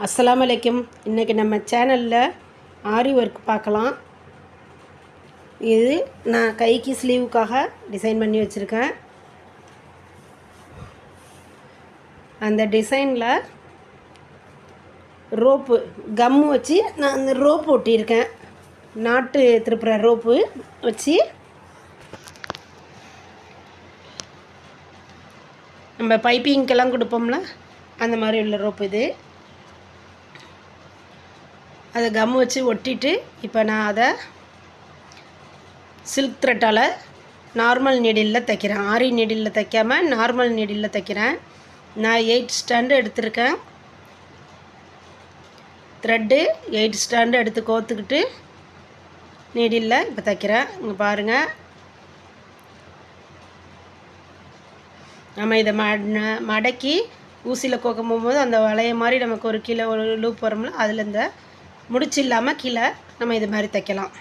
அஸ்ஸலாமு அலைக்கும். இன்றைக்கி நம்ம சேனலில் ஆரி ஒர்க் பார்க்கலாம். இது நான் கைக்கு ஸ்லீவுக்காக டிசைன் பண்ணி வச்சுருக்கேன். அந்த டிசைனில் ரோப்பு கம்மு வச்சு நான் அந்த ரோப்பு ஒட்டியிருக்கேன். நாட்டு திருப்புற ரோப்பு வச்சு நம்ம பைப்பிங்கெல்லாம் கொடுப்போம்ல, அந்த மாதிரி உள்ள ரோப்பு இது. அதை கம் வச்சு ஒட்டிட்டு இப்போ நான் அதை சில்க் த்ரெட்டால் நார்மல் நீடிலில் தைக்கிறேன். ஆரி நீடிலில் தைக்காமல் நார்மல் நீடிலில் தைக்கிறேன். நான் 8 ஸ்டாண்டு எடுத்திருக்கேன். த்ரெட்டு 8 ஸ்டாண்டு எடுத்து கோத்துக்கிட்டு நீடிலில் இப்போ தைக்கிறேன். இங்கே பாருங்கள், நம்ம இதை மடக்கி ஊசியில் கோக்கும் போகும்போது அந்த வளைய மாதிரி நமக்கு ஒரு கீழே ஒரு லூப் வரும்ல, அதில் இந்த முடிச்சு இல்லாமல் கீழே நம்ம இது மாதிரி தைக்கலாம்.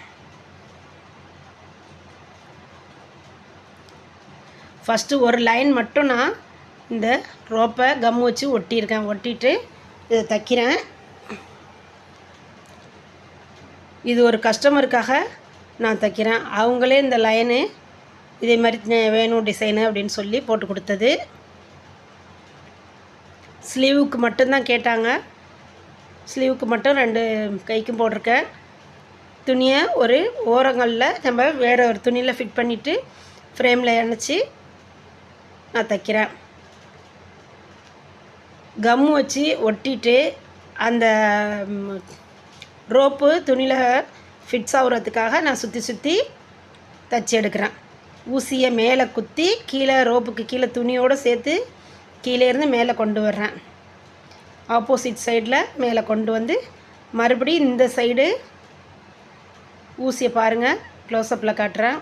ஃபஸ்ட்டு ஒரு லைன் மட்டும் நான் இந்த ரோப்பை கம் வச்சு ஒட்டியிருக்கேன். ஒட்டிட்டு இதை தைக்கிறேன். இது ஒரு கஸ்டமருக்காக நான் தைக்கிறேன். அவங்களே இந்த லைனு இதே மாதிரி வேணும் டிசைனு அப்படின்னு சொல்லி போட்டு கொடுத்தது. ஸ்லீவுக்கு மட்டும்தான் கேட்டாங்க. ஸ்லீவுக்கு மட்டும் 2 கைக்கும் போட்டிருக்கேன். துணியை ஒரு ஓரங்களில் நம்ம வேறு ஒரு துணியில் ஃபிட் பண்ணிவிட்டு ஃப்ரேமில் இணைச்சி நான் தைக்கிறேன். கம் வச்சு ஒட்டிட்டு அந்த ரோப்பு துணியில் ஃபிட்ஸ் ஆகுறதுக்காக நான் சுற்றி சுற்றி தைச்சி எடுக்கிறேன். ஊசியை மேலே குத்தி கீழே ரோப்புக்கு கீழே துணியோடு சேர்த்து கீழேருந்து மேலே கொண்டு வர்றேன். ஆப்போசிட் சைடில் மேலே கொண்டு வந்து மறுபடியும் இந்த சைடு ஊசியை பாருங்கள், க்ளோஸ்அப்பில் காட்டுறேன்.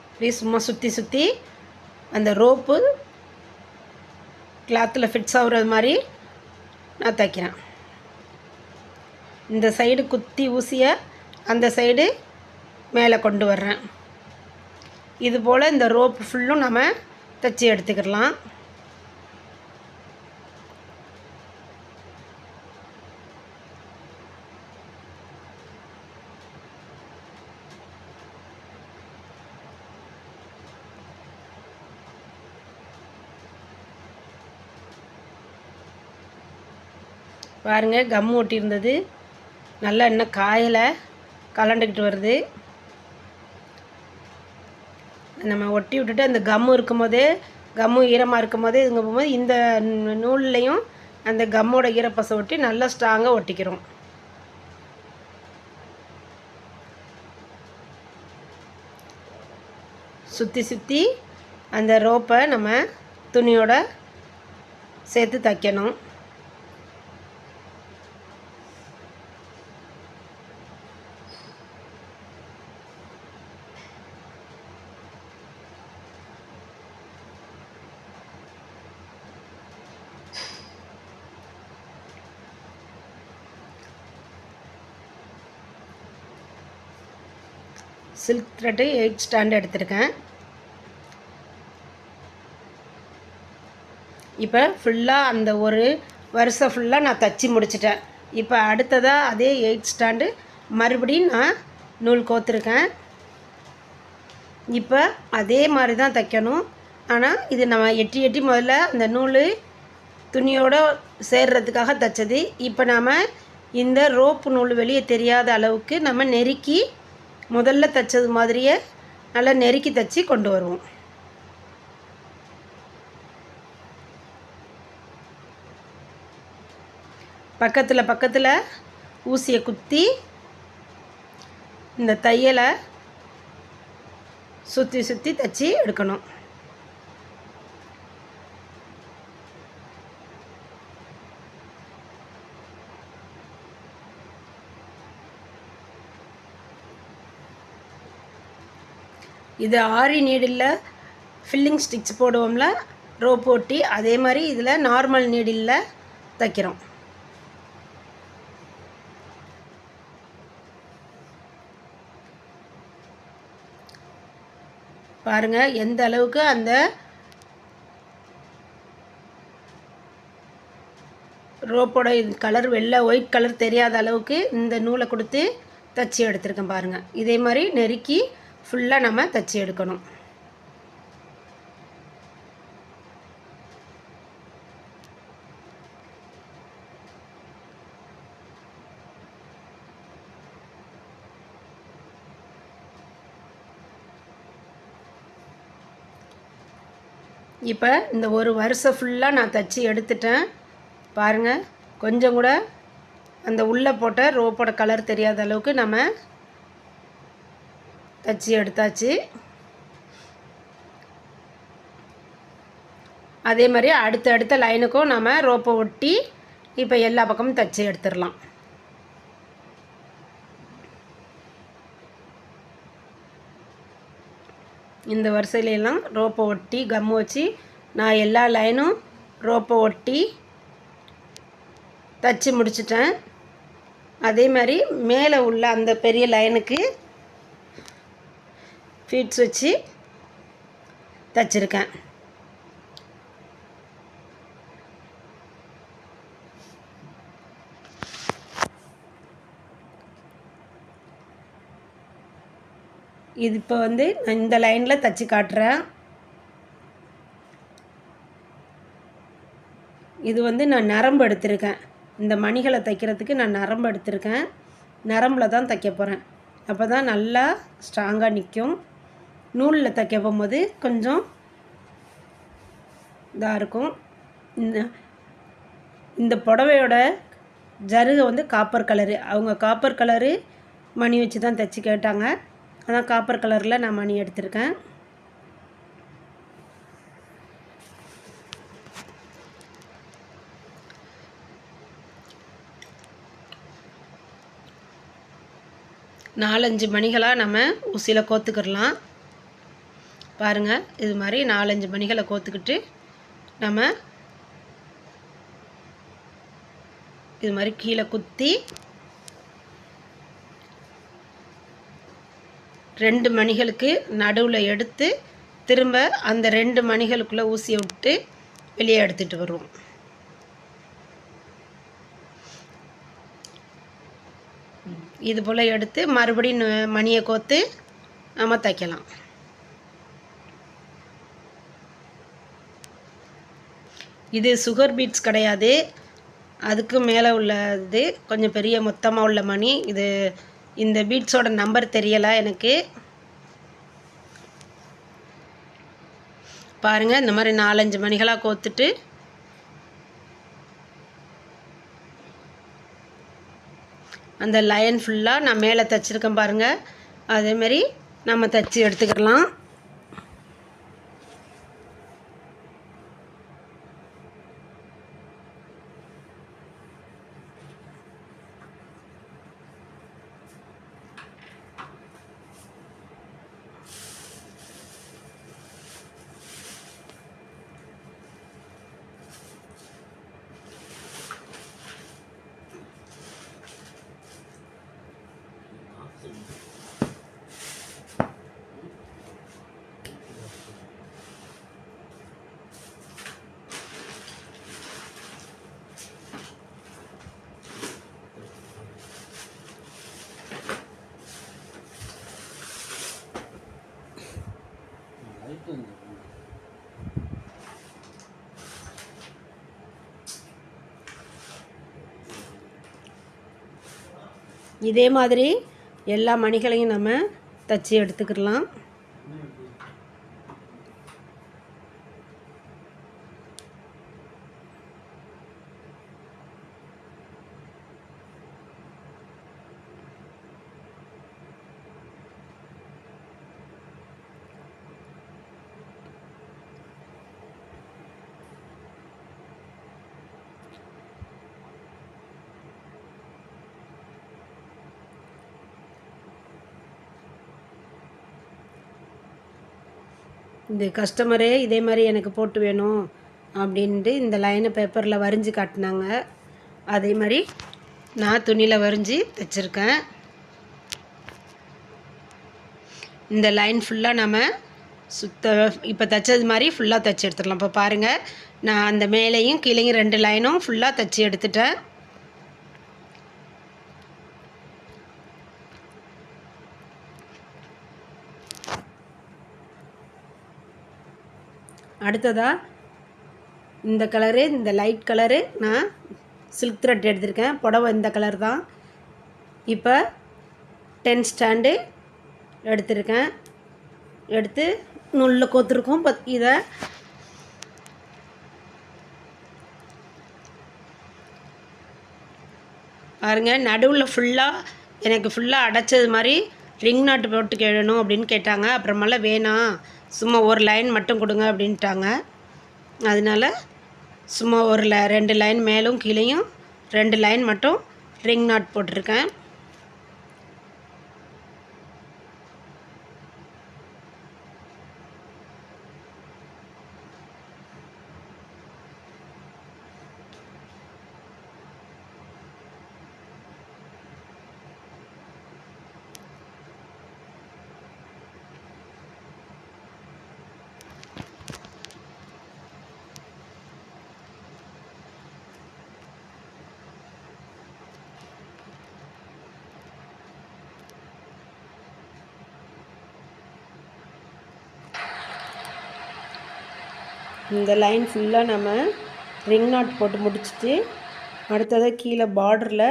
இப்படி சும்மா சுற்றி சுற்றி அந்த ரோப்பு கிளாத்தில் ஃபிட்ஸ் ஆகுறது மாதிரி நான் தைக்கிறேன். இந்த சைடு குத்தி ஊசியை அந்த சைடு மேலே கொண்டு வர்றேன். இது போல் இந்த ரோப்பு ஃபுல்லும் நம்ம தைச்சி எடுத்துக்கிடலாம். பாருங்கள், கம் ஒட்டியிருந்தது நல்லா இன்னும் காயலை, கலண்டுக்கிட்டு வருது. நம்ம ஒட்டி விட்டுட்டு அந்த கம்மு இருக்கும் போதே, கம்மு ஈரமாக இருக்கும் போதே இதுங்க போகும்போது இந்த நூல்லையும் அந்த கம்மோட ஈரப்பசை ஒட்டி நல்லா ஸ்ட்ராங்காக ஒட்டிக்கிறோம். சுற்றி சுற்றி அந்த ரோப்பை நம்ம துணியோட சேர்த்து தைக்கணும். சில்க் த்ரெட்டு 8 ஸ்டாண்டு எடுத்திருக்கேன். இப்போ ஃபுல்லாக அந்த ஒரு வருஷம் ஃபுல்லாக நான் தைச்சி முடிச்சிட்டேன். இப்போ அடுத்ததாக அதே 8 ஸ்டாண்டு மறுபடியும் நான் நூல் கோத்துருக்கேன். இப்போ அதே மாதிரி தான் தைக்கணும். ஆனால் இது நம்ம எட்டி எட்டி முதல்ல அந்த நூல் துணியோடு சேர்றதுக்காக தைச்சது. இப்போ நாம் இந்த ரோப்பு நூல் வெளியே தெரியாத அளவுக்கு நம்ம நெருக்கி முதல்ல தைச்சது மாதிரியே நல்லா நெருக்கி தைச்சி கொண்டு வருவோம். பக்கத்தில் பக்கத்தில் ஊசியை குத்தி இந்த தையலை சுற்றி சுற்றி தைச்சி எடுக்கணும். இது ஆரி நீடில் ஃபில்லிங் ஸ்டிச் போடுவோம்ல, ரோப் ஓட்டி, அதே மாதிரி இதில் நார்மல் நீடில் தைக்கிறோம். பாருங்கள் எந்த அளவுக்கு அந்த ரோப்போட கலர் ஒயிட் கலர் தெரியாத அளவுக்கு இந்த நூலை கொடுத்து தச்சு எடுத்துருக்கேன் பாருங்கள். இதே மாதிரி நெருக்கி ஃபுல்லாக நம்ம தச்சு எடுக்கணும். இப்போ இந்த ஒரு வருஷம் ஃபுல்லாக நான் தச்சு எடுத்துட்டேன் பாருங்கள். கொஞ்சம் கூட அந்த உள்ளே போட்ட ரோப்போட கலர் தெரியாத அளவுக்கு நம்ம தச்சு எடுத்தாச்சு. அதே மாதிரி அடுத்த லைனுக்கும் நம்ம ரோப்பை ஒட்டி இப்போ எல்லா பக்கமும் தச்சு எடுத்துடலாம். இந்த வரிசையிலெல்லாம் ரோப்பை ஒட்டி கம்மு வச்சு நான் எல்லா லைனும் ரோப்பை ஒட்டி தச்சு முடிச்சிட்டேன். அதே மாதிரி மேலே உள்ள அந்த பெரிய லைனுக்கு ஃபீட்ஸ் வச்சு தச்சிருக்கேன். இது இப்போ வந்து நான் இந்த லைனில் தச்சு காட்டுறேன். இது வந்து நான் நரம்பு எடுத்திருக்கேன். இந்த மணிகளை தைக்கிறதுக்கு நான் நரம்பு எடுத்திருக்கேன். நரம்பில் தான் தைக்க போகிறேன். அப்போ தான் நல்லா ஸ்ட்ராங்காக நிற்கும். நூலில் தைக்க போகும்போது கொஞ்சம் இதாக இருக்கும். இந்த புடவையோட ஜருகை வந்து காப்பர் கலரு. அவங்க காப்பர் கலரு மணி வச்சு தான் தைச்சி கேட்டாங்க. அதான் காப்பர் கலரில் நான் மணி எடுத்திருக்கேன். நாலஞ்சு மணிகளாக நம்ம ஊசியில் கோத்துக்கிடலாம். பாருங்கள், இது மாதிரி 4-5 மணிகளை கோத்துக்கிட்டு நம்ம இது மாதிரி கீழே குத்தி 2 மணிகளுக்கு நடுவில் எடுத்து திரும்ப அந்த 2 மணிகளுக்குள்ளே ஊசியை விட்டு வெளியே எடுத்துகிட்டு வருவோம். இது போல் எடுத்து மறுபடியும் மணியை கோத்து நம்ம தைக்கலாம். இது சுகர் பீட்ஸ் கிடையாது, அதுக்கு மேலே உள்ளது கொஞ்சம் பெரிய மொத்தமாக உள்ள மணி. இது இந்த பீட்ஸோட நம்பர் தெரியலை எனக்கு. பாருங்கள், இந்த மாதிரி 4-5 மணிகளாக கோத்துட்டு அந்த லைன் ஃபுல்லாக நான் மேலே தைச்சிருக்கேன் பாருங்கள். அதேமாரி நம்ம தைச்சி எடுத்துக்கிடலாம். இதே மாதிரி எல்லா மணிகளையும் நம்ம தச்சு எடுத்துக்கிடலாம். இந்த கஸ்டமரே இதே மாதிரி எனக்கு போட்டு வேணும் அப்படின்ட்டு இந்த லைனை பேப்பரில் வரைஞ்சி காட்டினாங்க. அதே மாதிரி நான் துணியில் வரைஞ்சி தைச்சிருக்கேன். இந்த லைன் ஃபுல்லாக நம்ம இப்போ தைச்சது மாதிரி ஃபுல்லாக தைச்சி எடுத்துடலாம். இப்போ பாருங்கள், நான் அந்த மேலேயும் கீழேயும் 2 லைனும் ஃபுல்லாக தைச்சி எடுத்துட்டேன். அடுத்ததாக இந்த கலரு, இந்த லைட் கலரு நான் சில்க் த்ரெட் எடுத்திருக்கேன். புடவை இந்த கலர் தான். இப்போ 10 ஸ்டாண்டு எடுத்திருக்கேன். எடுத்து நூலில் கோத்துருக்கோம். இதை பாருங்கள், நடுவில் எனக்கு ஃபுல்லாக அடைச்சது மாதிரி ரிங் நாட்டு போட்டு கேளணும் அப்படின்னு கேட்டாங்க. அப்புறமெல்லாம் வேணாம், சும்மா ஒரு லைன் மட்டும் கொடுங்க அப்படின்ட்டாங்க. அதனால் சும்மா 2 லைன் மேலும் கீழேயும் 2 லைன் மட்டும் ரிங் நாட் போட்டிருக்கேன். இந்த லைன் ஃபுல்லாக நம்ம ரிங் நாட் போட்டு முடிச்சுட்டு அடுத்ததாக கீழே பார்டரில்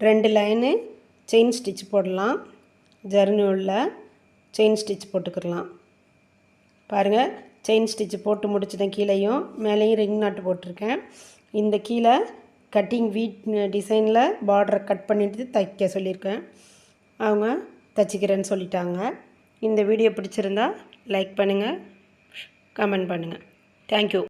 2 லைனு செயின் ஸ்டிச் போடலாம். ஜர்னூலில் செயின் ஸ்டிச் போட்டுக்கலாம். பாருங்கள், செயின் ஸ்டிச் போட்டு முடிச்சிட்டேன். கீழேயும் மேலேயும் ரிங் நாட் போட்டிருக்கேன். இந்த கீழே கட்டிங் வீட் டிசைனில் பார்டரை கட் பண்ணிட்டு தைக்க சொல்லியிருக்கேன். அவங்க தைச்சிக்கிறேன்னு சொல்லிட்டாங்க. இந்த வீடியோ பிடிச்சிருந்தா லைக் பண்ணுங்கள், கமெண்ட் பண்ணுங்கள். Thank you.